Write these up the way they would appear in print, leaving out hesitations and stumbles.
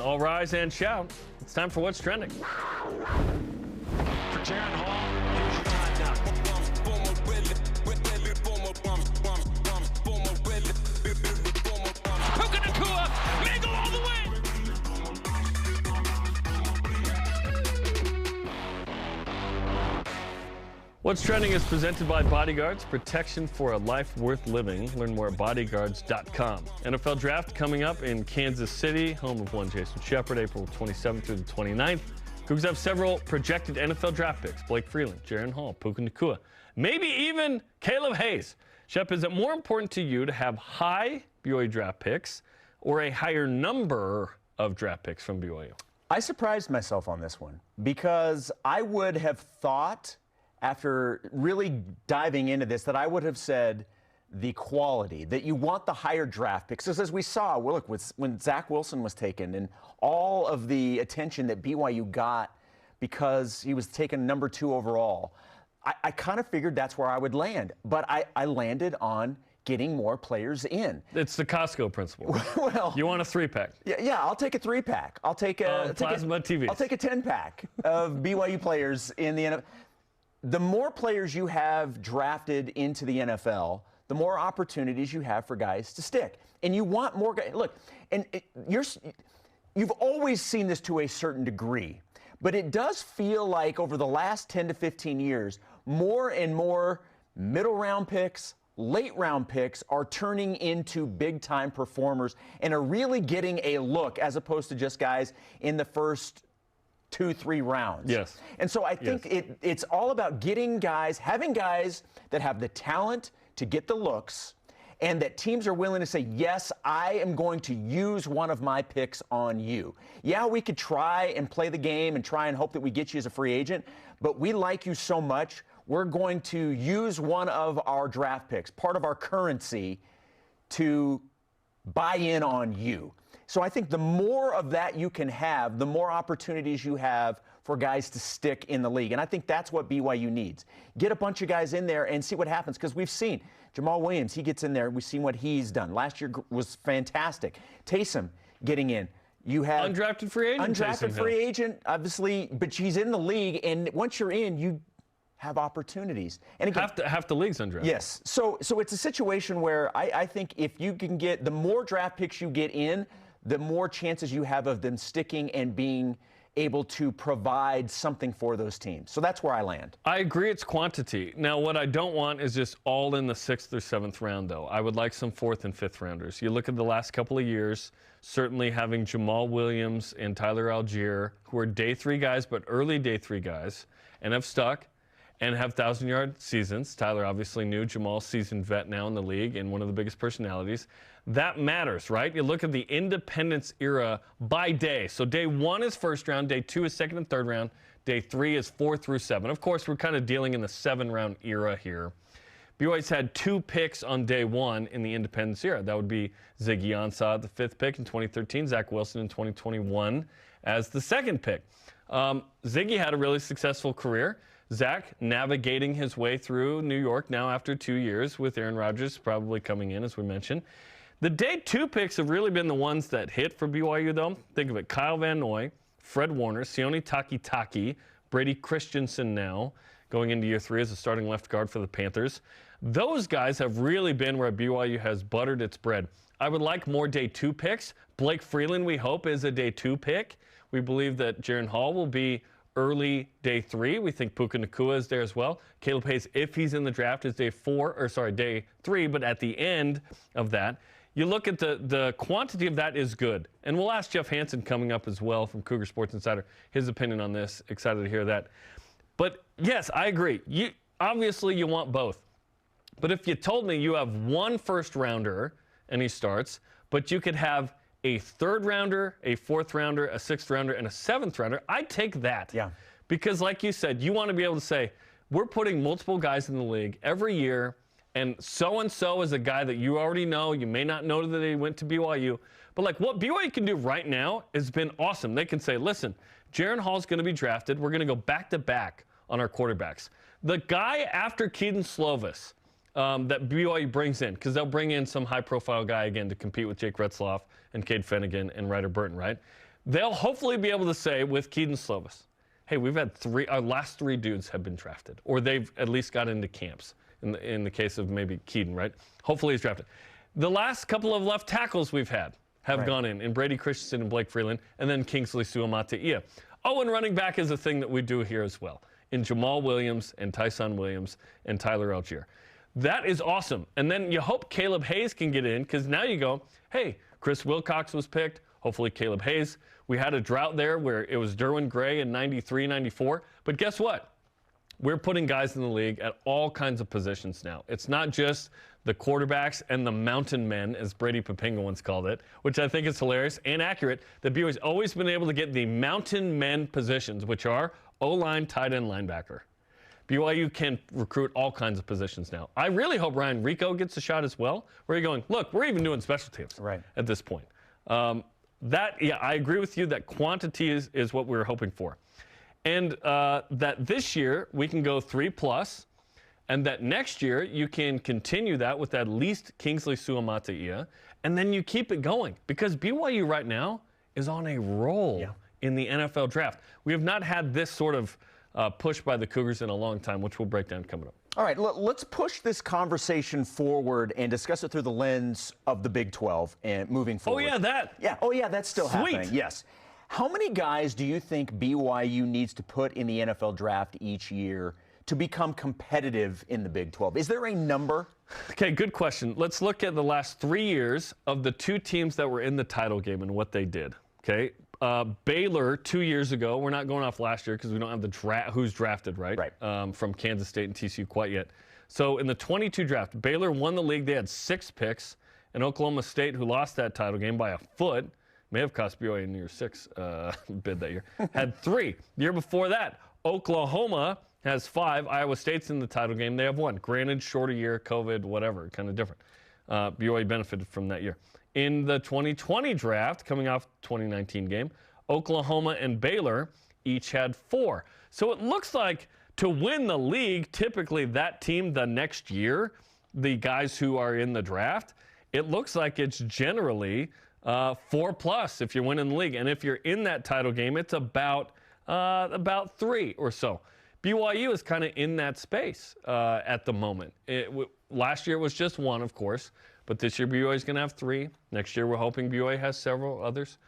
All rise and shout. It's time for What's Trending. For Jaron Hall, here's your time now. Mangle all the way. What's Trending is presented by Bodyguards, protection for a life worth living. Learn more at bodyguards.com. NFL Draft coming up in Kansas City, home of one Jason Shepard, April 27th through the 29th. Cougs have several projected NFL draft picks: Blake Freeland, Jaron Hall, Puka Nacua, maybe even Caleb Hayes. Shep, is it more important to you to have high BYU draft picks or a higher number of draft picks from BYU? I surprised myself on this one because I would have thought, after really diving into this, that I would have said the quality, that you want the higher draft picks. Because as we saw, well, look, when Zach Wilson was taken and all of the attention that BYU got because he was taken number 2 overall, I kind of figured that's where I would land. But I landed on getting more players in. It's the Costco principle. Well, you want a 3-pack. Yeah, I'll take a 3-pack. I'll take a plasma TVs. I'll take a 10-pack of BYU players in the NFL. The more players you have drafted into the NFL, the more opportunities you have for guys to stick. And you want more guys. Look, and you've always seen this to a certain degree, but it does feel like over the last 10 to 15 years, more and more middle round picks, late round picks are turning into big time performers and are really getting a look as opposed to just guys in the first 2-3 rounds. Yes. And so I think it's all about getting guys, having guys that have the talent to get the looks, and that teams are willing to say, yes, I am going to use one of my picks on you. Yeah, we could try and play the game and try and hope that we get you as a free agent, but we like you so much, we're going to use one of our draft picks, part of our currency, to buy in on you. So I think the more of that you can have, the more opportunities you have for guys to stick in the league. And I think that's what BYU needs. Get a bunch of guys in there and see what happens, because we've seen Jamal Williams, he gets in there. We've seen what he's done. Last year was fantastic. Taysom getting in. You have undrafted free agent. Undrafted free agent, obviously, but he's in the league. And once you're in, you have opportunities. And again, half the league's undrafted. Yes. So it's a situation where I think if you can get, the more draft picks you get in, the more chances you have of them sticking and being able to provide something for those teams. So that's where I land. I agree it's quantity. Now, what I don't want is just all in the 6th or 7th round, though. I would like some 4th and 5th rounders. You look at the last couple of years, certainly having Jamal Williams and Tyler Algier, who are day 3 guys, but early day 3 guys, and have stuck and have 1,000-yard seasons. Tyler obviously new. Jamal's seasoned vet now in the league and one of the biggest personalities. That matters, right? You look at the independence era by day. So day 1 is 1st round, day 2 is 2nd and 3rd round, day 3 is 4 through 7. Of course, we're kind of dealing in the 7-round era here. BYU's had 2 picks on day 1 in the independence era. That would be Ziggy Ansah, the 5th pick in 2013, Zach Wilson in 2021 as the 2nd pick. Ziggy had a really successful career. Zach navigating his way through New York now after 2 years with Aaron Rodgers probably coming in, as we mentioned. The day 2 picks have really been the ones that hit for BYU, though. Think of it: Kyle Van Noy, Fred Warner, Sione Takitaki, Brady Christensen now going into year 3 as a starting left guard for the Panthers. Those guys have really been where BYU has buttered its bread. I would like more day 2 picks. Blake Freeland, we hope, is a day 2 pick. We believe that Jaron Hall will be early day 3. We think Puka Nacua is there as well. Caleb Hayes, if he's in the draft, is day 3, but at the end of that, you look at the quantity of that is good. And we'll ask Jeff Hansen coming up as well from Cougar Sports Insider, his opinion on this. Excited to hear that. But yes, I agree. Obviously you want both. But if you told me you have 1 first rounder and he starts, but you could have a 3rd rounder, a 4th rounder, a 6th rounder, and a 7th rounder, I'd take that. Yeah. Because like you said, you want to be able to say, we're putting multiple guys in the league every year, and so is a guy that you already know. You may not know that they went to BYU. But like what BYU can do right now has been awesome. They can say, listen, Jaron Hall's going to be drafted. We're going to go back-to-back on our quarterbacks. The guy after Keaton Slovis that BYU brings in, because they'll bring in some high-profile guy again to compete with Jake Retzloff and Cade Fennigan and Ryder Burton, right? they'll hopefully be able to say with Keaton Slovis, hey, we've had our last 3 dudes have been drafted, or they've at least got into camps in the case of maybe Keaton, right? Hopefully he's drafted. The last couple of left tackles we've had have gone in Brady Christensen and Blake Freeland, and then Kingsley Suamataia. Oh, and running back is a thing that we do here as well, in Jamal Williams and Tyson Williams and Tyler Algier. That is awesome. And then you hope Caleb Hayes can get in, because now you go, hey, Chris Wilcox was picked, hopefully Caleb Hayes. We had a drought there where it was Derwin Gray in 93, 94. But guess what? We're putting guys in the league at all kinds of positions now. It's not just the quarterbacks and the mountain men, as Brady Papinga once called it, which I think is hilarious and accurate, that BYU's always been able to get the mountain men positions, which are O-line, tight end, linebacker. BYU can recruit all kinds of positions now. I really hope Ryan Rico gets a shot as well, where you're going, look, we're even doing special teams at this point. I agree with you that quantity is what we're hoping for. And that this year we can go 3+, and that next year you can continue that with at least Kingsley Suamataia, and then you keep it going. Because BYU right now is on a roll in the NFL draft. We have not had this sort of push by the Cougars in a long time, which we'll break down coming up. All right, let's push this conversation forward and discuss it through the lens of the Big 12 and moving forward. Oh, yeah, that. Yeah, that's still happening. Yes. How many guys do you think BYU needs to put in the NFL draft each year to become competitive in the Big 12? Is there a number? Okay, good question. Let's look at the last 3 years of the 2 teams that were in the title game and what they did. Okay, Baylor 2 years ago. We're not going off last year because we don't have the who's drafted, right? From Kansas State and TCU quite yet. So in the 22 draft, Baylor won the league. They had 6 picks. And Oklahoma State, who lost that title game by a foot, may have cost BYU in year 6 bid that year, had 3. The year before that, Oklahoma has 5. Iowa State's in the title game. They have 1. Granted, shorter year, COVID, whatever, kind of different. BYU benefited from that year. In the 2020 draft, coming off 2019 game, Oklahoma and Baylor each had 4. So it looks like to win the league, typically that team the next year, the guys who are in the draft, it looks like it's generally 4+ if you're winning the league. And if you're in that title game, it's about 3 or so. BYU is kind of in that space at the moment. Last year it was just 1, of course, but this year BYU is going to have 3. Next year we're hoping BYU has several others.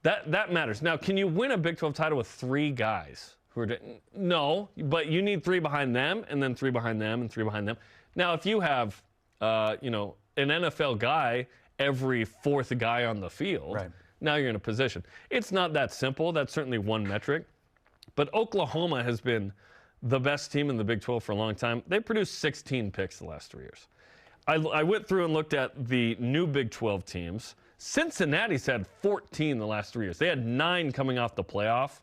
That matters. Now, can you win a Big 12 title with 3 guys who are? No, but you need 3 behind them, and then 3 behind them, and 3 behind them. Now, if you have, an NFL guy every 4th guy on the field, now you're in a position. It's not that simple. That's certainly one metric. But Oklahoma has been the best team in the Big 12 for a long time. They produced 16 picks the last 3 years. I went through and looked at the new Big 12 teams. Cincinnati's had 14 the last 3 years. They had 9 coming off the playoff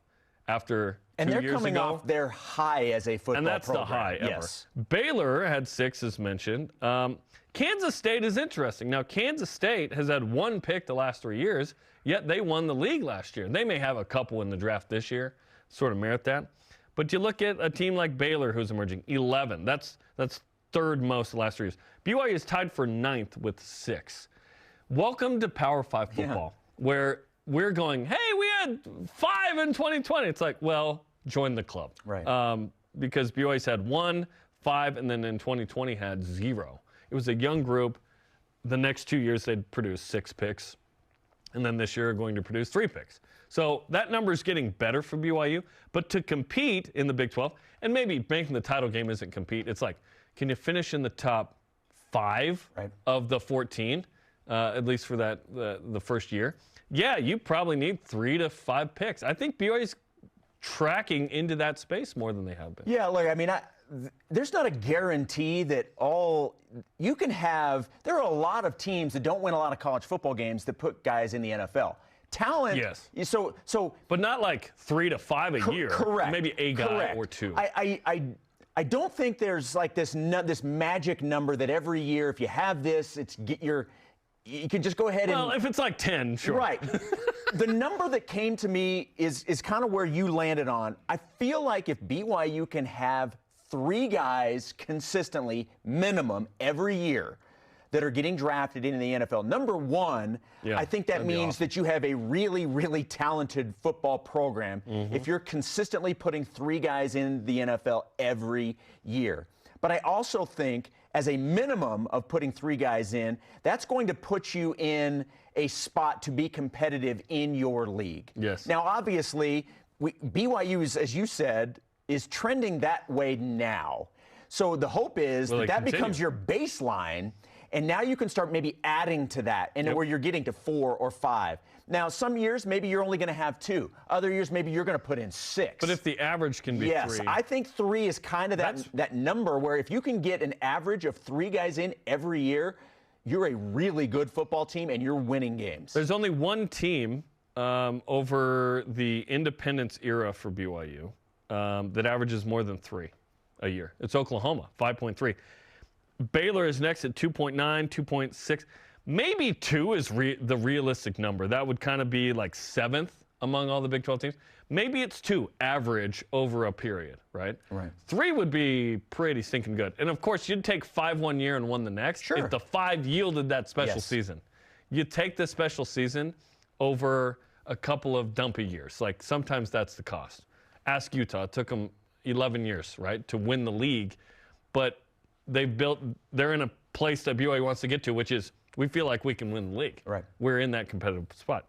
after 2 years ago. And they're coming off their high as a football program. And that's the high ever. Yes. Baylor had 6, as mentioned. Kansas State is interesting. Now, Kansas State has had 1 pick the last 3 years, yet they won the league last year. They may have a couple in the draft this year, sort of merit that. But you look at a team like Baylor who's emerging, 11. That's 3rd most the last 3 years. BYU is tied for 9th with 6. Welcome to Power 5 football, where we're going, hey, we had 5 in 2020. It's like, well, join the club. Because BYU's had 1, 5, and then in 2020 had 0. It was a young group. The next 2 years they'd produce 6 picks. And then this year are going to produce 3 picks. So that number is getting better for BYU. But to compete in the Big 12, and maybe making the title game isn't compete, it's like, can you finish in the top 5 of the 14, at least for the first year? Yeah, you probably need 3 to 5 picks. I think BYU's tracking into that space more than they have been. Yeah, look, I mean, there's not a guarantee that you can have. There are a lot of teams that don't win a lot of college football games that put guys in the NFL. Talent, yes. So, but not like 3 to 5 a year. Correct. Maybe a guy or 2. I don't think there's like this magic number that every year if you have this, you can just go ahead and. Well, if it's like 10, sure. Right. The number that came to me is kind of where you landed on. I feel like if BYU can have 3 guys consistently, minimum, every year, that are getting drafted in the NFL. Number one, Yeah, I think that that'd be means awesome. that you have a really, really talented football program if you're consistently putting 3 guys in the NFL every year. But I also think, as a minimum of putting 3 guys in, that's going to put you in a spot to be competitive in your league. Yes. Now, obviously, BYU, as you said, is trending that way now. So the hope is Will that they that continue? becomes your baseline, and now you can start maybe adding to that, and where you're getting to 4 or 5. Now, some years, maybe you're only going to have 2. Other years, maybe you're going to put in 6. But if the average can be Yes, 3. I think 3 is kind of that number where if you can get an average of 3 guys in every year, you're a really good football team and you're winning games. There's only one team over the independence era for BYU that averages more than 3 a year. It's Oklahoma, 5.3. Baylor is next at 2.9, 2.6. Maybe 2 is the realistic number. That would kind of be like 7th among all the Big 12 teams. Maybe it's 2 average over a period, right? Right. 3 would be pretty stinking good. And of course, you'd take 5 one year and 1 the next. Sure. If the 5 yielded that special Yes. season, you take the special season over a couple of dumpy years. Like sometimes that's the cost. Ask Utah. It took them 11 years, right, to win the league. But they're in a place that BYU wants to get to, which is we feel like we can win the league. Right. We're in that competitive spot.